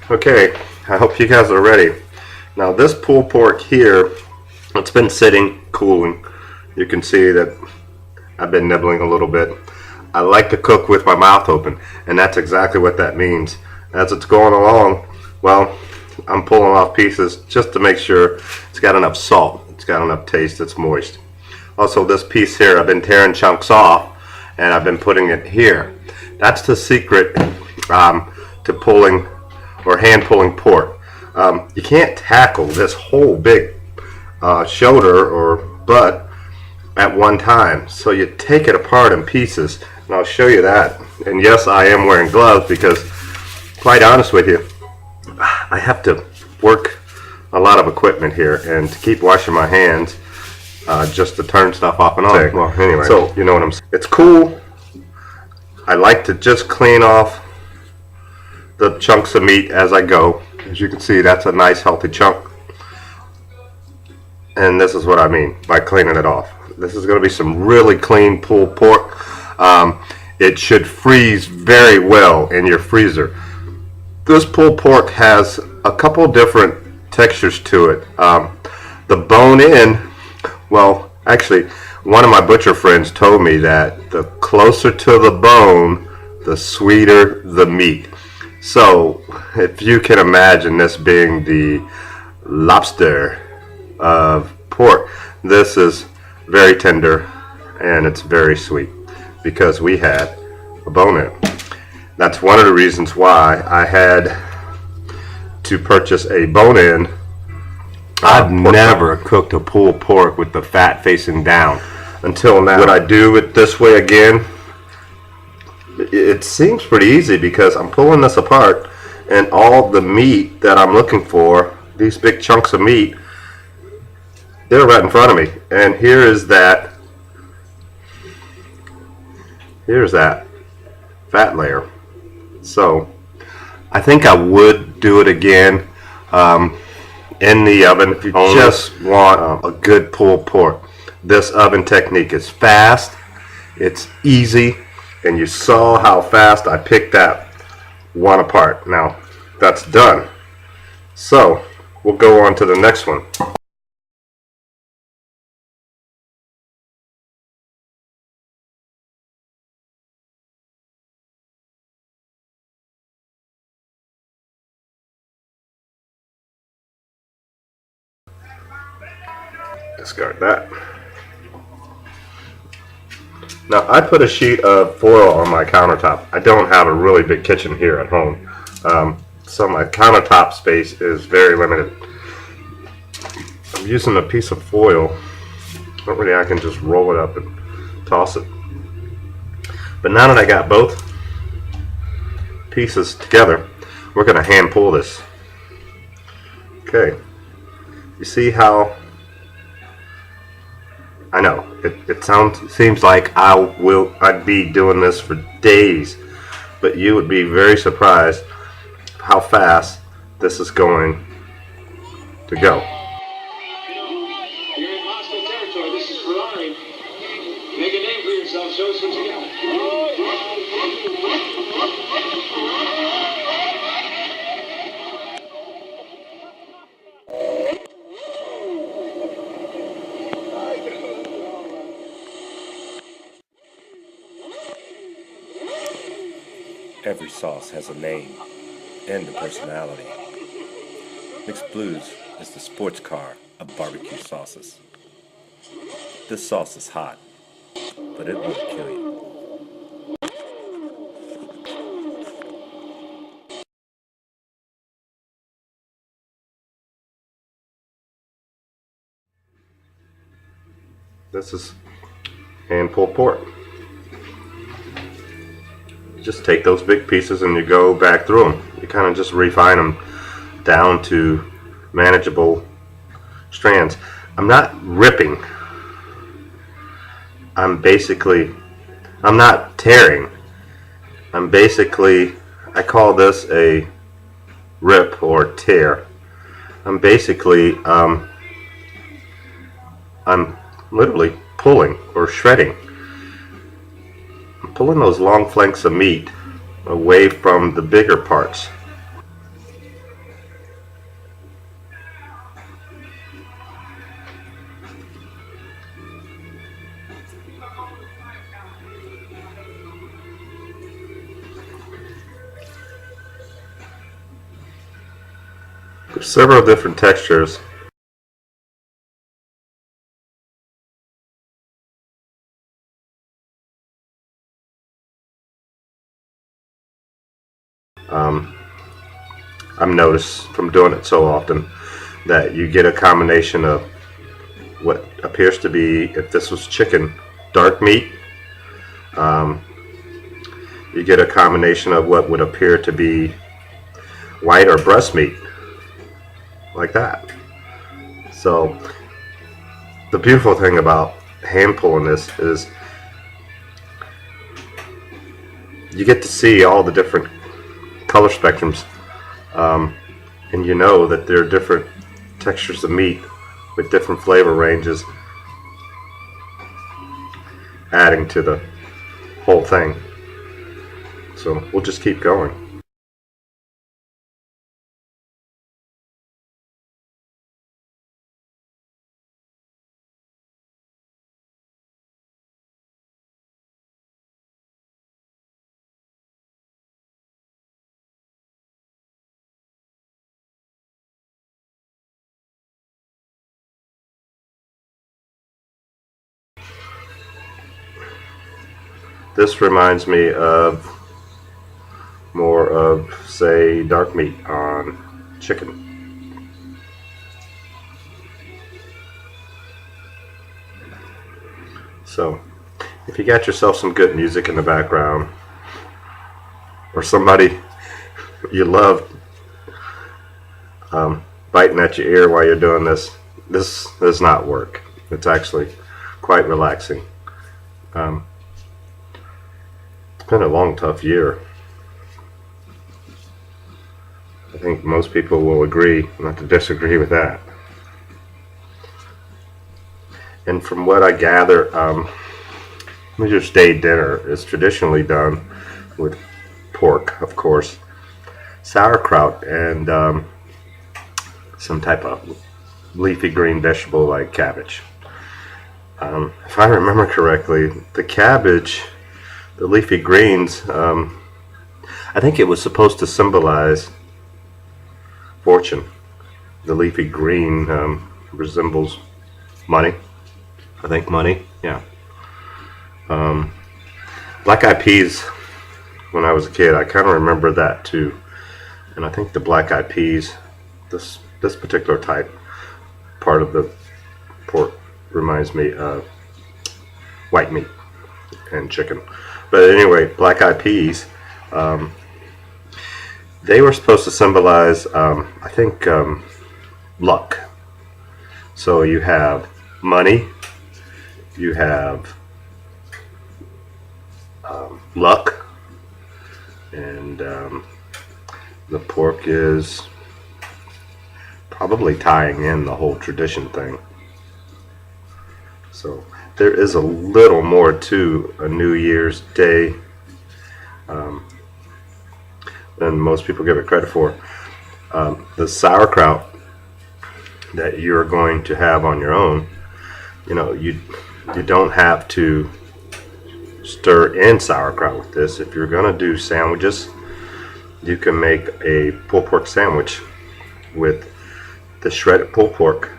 Okay, I hope you guys are ready. Now this pulled pork here, it's been sitting, cooling. You can see that I've been nibbling a little bit. I like to cook with my mouth open, and that's exactly what that means. As it's going along, well, I'm pulling off pieces just to make sure it's got enough salt, it's got enough taste, it's moist. Also, this piece here, I've been tearing chunks off, and I've been putting it here. That's the secret to pulling or hand pulling pork. You can't tackle this whole big shoulder or butt at one time, so you take it apart in pieces, and I'll show you that. And yes, I am wearing gloves because, quite honest with you, I have to work a lot of equipment here, and to keep washing my hands just to turn stuff off and on. Okay. Well, anyway, so you know what I'm saying. It's cool. I like to just clean off the chunks of meat as I go. As you can see, that's a nice healthy chunk. And this is what I mean by cleaning it off. This is going to be some really clean pulled pork. It should freeze very well in your freezer. This pulled pork has a couple different textures to it. The bone in, well, actually, one of my butcher friends told me that the closer to the bone, the sweeter the meat. So, if you can imagine this being the lobster of pork, this is very tender and it's very sweet because we had a bone in. That's one of the reasons why I had to purchase a bone in. I've never cooked a pulled pork with the fat facing down until now. Would I do it this way again? It seems pretty easy because I'm pulling this apart and all the meat that I'm looking for, these big chunks of meat, they're right in front of me. And here's that fat layer. So I think I would do it again in the oven if you just want a good pulled pork. This oven technique is fast, it's easy, and you saw how fast I picked that one apart. Now that's done. So we'll go on to the next one. Discard that. Now I put a sheet of foil on my countertop. I don't have a really big kitchen here at home, so my countertop space is very limited. I'm using a piece of foil. Normally I can just roll it up and toss it. But now that I got both pieces together, we're going to hand pull this. Okay. You see how I know it seems like I'd be doing this for days, but you would be very surprised how fast this is going to go. You're in hostile territory. This is Ferrari. Make a name for yourself. Show us what you got. Every sauce has a name and a personality. Mixblues is the sports car of barbecue sauces. This sauce is hot, but it won't kill you. This is hand pulled pork. Just take those big pieces and you go back through them. You kind of just refine them down to manageable strands. I'm not ripping. I'm not tearing. I call this a rip or tear. I'm literally pulling or shredding. Pulling those long flanks of meat away from the bigger parts. There's several different textures. I've noticed from doing it so often that you get a combination of what appears to be, if this was chicken, dark meat. You get a combination of what would appear to be white or breast meat, like that. So the beautiful thing about hand pulling this is you get to see all the different color spectrums, and you know that there are different textures of meat with different flavor ranges adding to the whole thing. So we'll just keep going. This reminds me of more of, say, dark meat on chicken. So if you got yourself some good music in the background, or somebody you love biting at your ear while you're doing this, this does not work. It's actually quite relaxing. It's been a long, tough year. I think most people will agree not to disagree with that. And from what I gather, New Year's Day dinner is traditionally done with pork, of course, sauerkraut, and some type of leafy green vegetable like cabbage. If I remember correctly, the cabbage, the leafy greens, I think it was supposed to symbolize fortune. The leafy green resembles money. I think money, yeah. Black eyed peas, when I was a kid, I kind of remember that too. And I think the black eyed peas, this particular type, part of the pork, reminds me of white meat and chicken. But anyway, black eyed peas, they were supposed to symbolize, I think, luck. So you have money, you have luck, and the pork is probably tying in the whole tradition thing. So there is a little more to a New Year's Day than most people give it credit for. The sauerkraut that you're going to have on your own, you know, you don't have to stir in sauerkraut with this. If you're going to do sandwiches, you can make a pulled pork sandwich with the shredded pulled pork,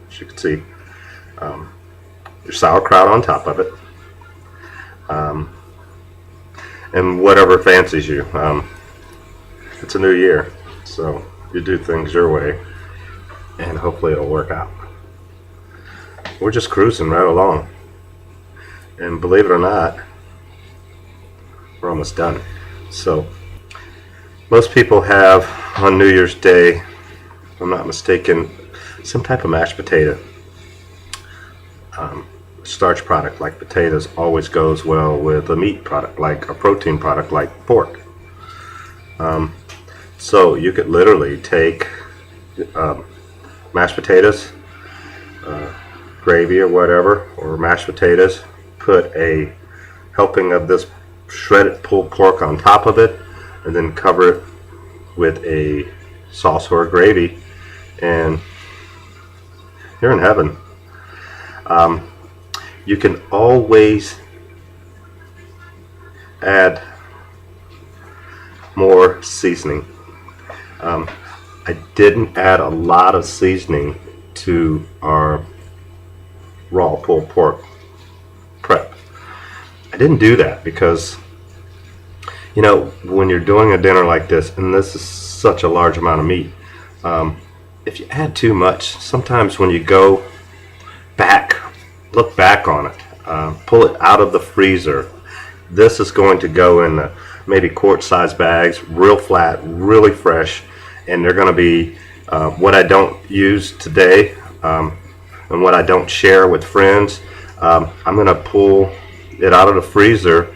as you can see, your sauerkraut on top of it, and whatever fancies you. It's a new year, so you do things your way, and hopefully it'll work out. We're just cruising right along, and believe it or not, we're almost done. So most people have on New Year's Day, if I'm not mistaken, some type of mashed potato. Starch product like potatoes always goes well with a meat product, like a protein product like pork. So you could literally take mashed potatoes, gravy or whatever, or mashed potatoes, put a helping of this shredded pulled pork on top of it, and then cover it with a sauce or a gravy, and you're in heaven. you can always add more seasoning. I didn't add a lot of seasoning to our raw pulled pork prep. I didn't do that because, you know, when you're doing a dinner like this, and this is such a large amount of meat, if you add too much, sometimes when you go back, look back on it, pull it out of the freezer, this is going to go in the maybe quart-sized bags, real flat, really fresh, and they're going to be what I don't use today, and what I don't share with friends. I'm going to pull it out of the freezer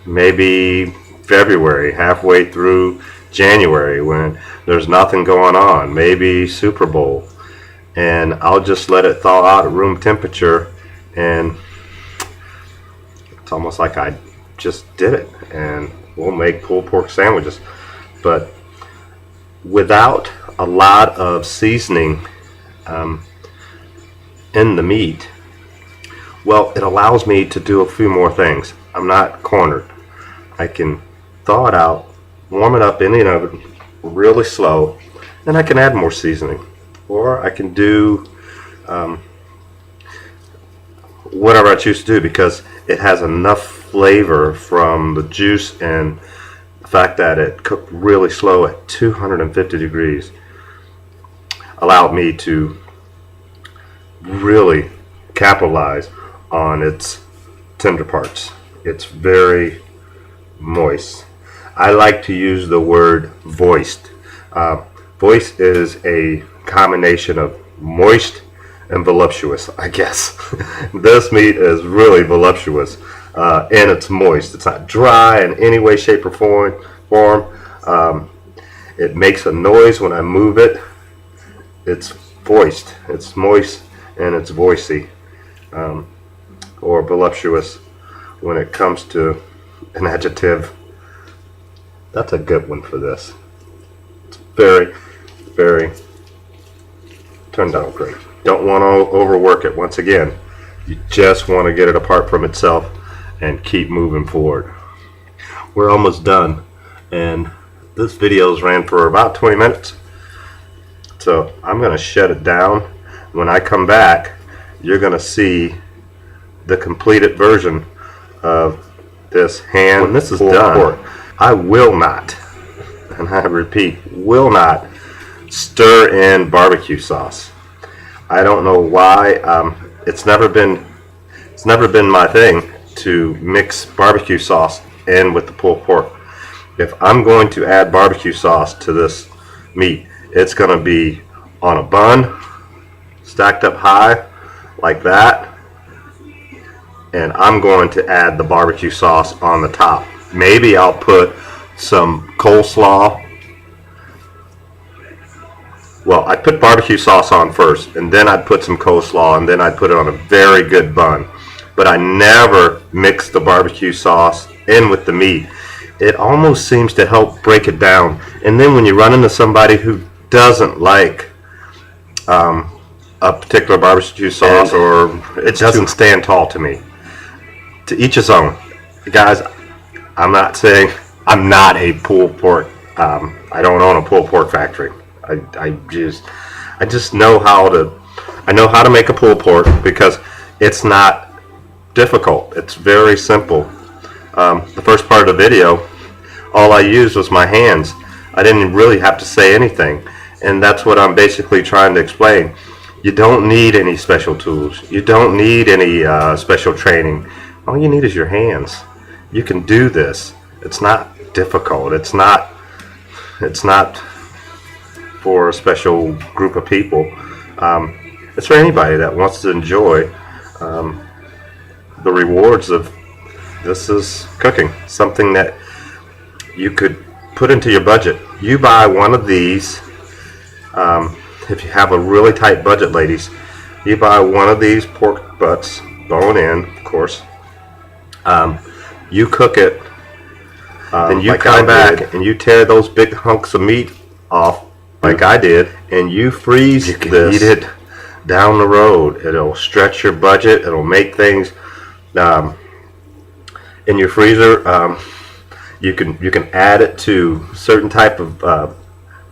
maybe February, halfway through January, when there's nothing going on, maybe Super Bowl, and I'll just let it thaw out at room temperature, and it's almost like I just did it. And we'll make pulled pork sandwiches, but without a lot of seasoning in the meat, well, it allows me to do a few more things. I'm not cornered. I can thaw it out, warm it up in the oven really slow, and I can add more seasoning, or I can do whatever I choose to do, because it has enough flavor from the juice and the fact that it cooked really slow at 250 degrees allowed me to really capitalize on its tender parts. It's very moist. I like to use the word voiced. Voiced is a combination of moist and voluptuous, I guess. This meat is really voluptuous, and it's moist. It's not dry in any way, shape, or form. It makes a noise when I move it. It's voiced. It's moist, and it's voicey, or voluptuous when it comes to an adjective. That's a good one for this. It's very, very turned out great. Don't want to overwork it. Once again, you just want to get it apart from itself and keep moving forward. We're almost done, and this video's ran for about 20 minutes, so I'm going to shut it down. When I come back, you're going to see the completed version of this hand. When this is done, I will not, and I repeat, will not stir in barbecue sauce. I don't know why. It's never been my thing to mix barbecue sauce in with the pulled pork. If I'm going to add barbecue sauce to this meat, it's going to be on a bun, stacked up high like that, and I'm going to add the barbecue sauce on the top. Maybe I'll put some coleslaw. Well, I put barbecue sauce on first, and then I'd put some coleslaw, and then I'd put it on a very good bun. But I never mix the barbecue sauce in with the meat. It almost seems to help break it down. And then when you run into somebody who doesn't like a particular barbecue sauce, or it doesn't stand tall to me. To each his own. Guys, I'm not saying I'm not a pulled pork. I don't own a pulled pork factory. I just know how to make a pulled pork, because it's not difficult. It's very simple. The first part of the video, all I used was my hands. I didn't really have to say anything, and that's what I'm basically trying to explain. You don't need any special tools. You don't need any special training. All you need is your hands. You can do this. It's not difficult. It's not for a special group of people. It's for anybody that wants to enjoy the rewards of this is cooking. Something that you could put into your budget. You buy one of these, if you have a really tight budget, ladies, you buy one of these pork butts, bone in, of course. You cook it, and you come back and you tear those big hunks of meat off, like I did, and you freeze this. You can eat it down the road. It'll stretch your budget. It'll make things in your freezer. You can add it to certain type of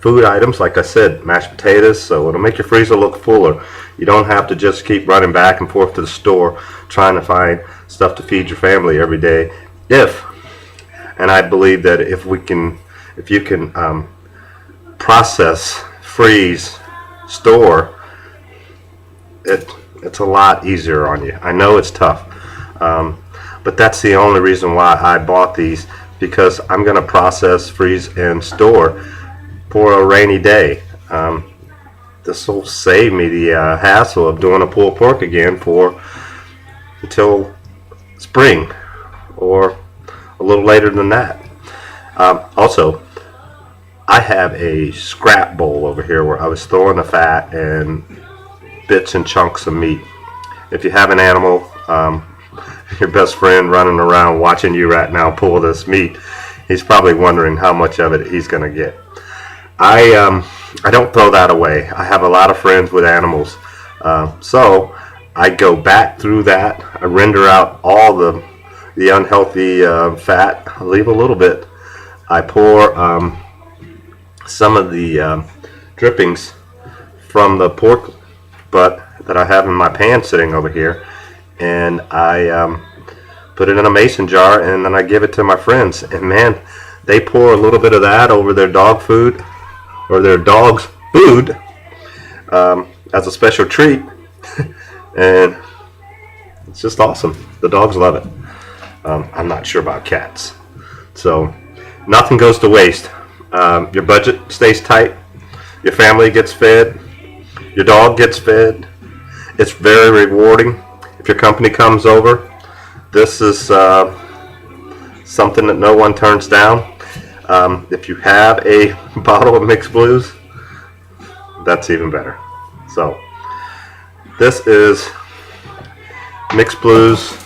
food items, like I said, mashed potatoes. So it'll make your freezer look fuller. You don't have to just keep running back and forth to the store trying to find stuff to feed your family every day. And I believe that if you can process, freeze, store, it's a lot easier on you. I know it's tough, but that's the only reason why I bought these, because I'm going to process, freeze, and store for a rainy day. This will save me the hassle of doing a pulled pork again until spring or a little later than that. Also, I have a scrap bowl over here where I was throwing the fat and bits and chunks of meat. If you have an animal, your best friend running around watching you right now pull this meat, he's probably wondering how much of it he's going to get. I don't throw that away. I have a lot of friends with animals, so I go back through that. I render out all the unhealthy fat. I leave a little bit. I pour some of the drippings from the pork butt that I have in my pan sitting over here, and I put it in a mason jar, and then I give it to my friends. And man, they pour a little bit of that over their dog food or their dog's food as a special treat, and it's just awesome. The dogs love it. I'm not sure about cats. So nothing goes to waste. Your budget stays tight. Your family gets fed. Your dog gets fed. It's very rewarding. If your company comes over, this is something that no one turns down. If you have a bottle of Mixblues, that's even better. So this is Mixblues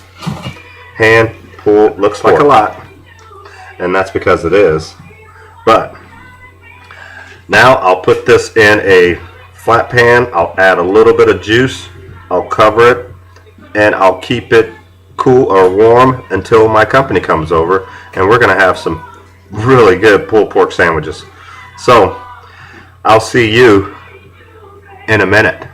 hand pulled. Looks like a lot, and that's because it is. But now I'll put this in a flat pan. I'll add a little bit of juice. I'll cover it, and I'll keep it cool or warm until my company comes over, and we're gonna have some really good pulled pork sandwiches. So I'll see you in a minute.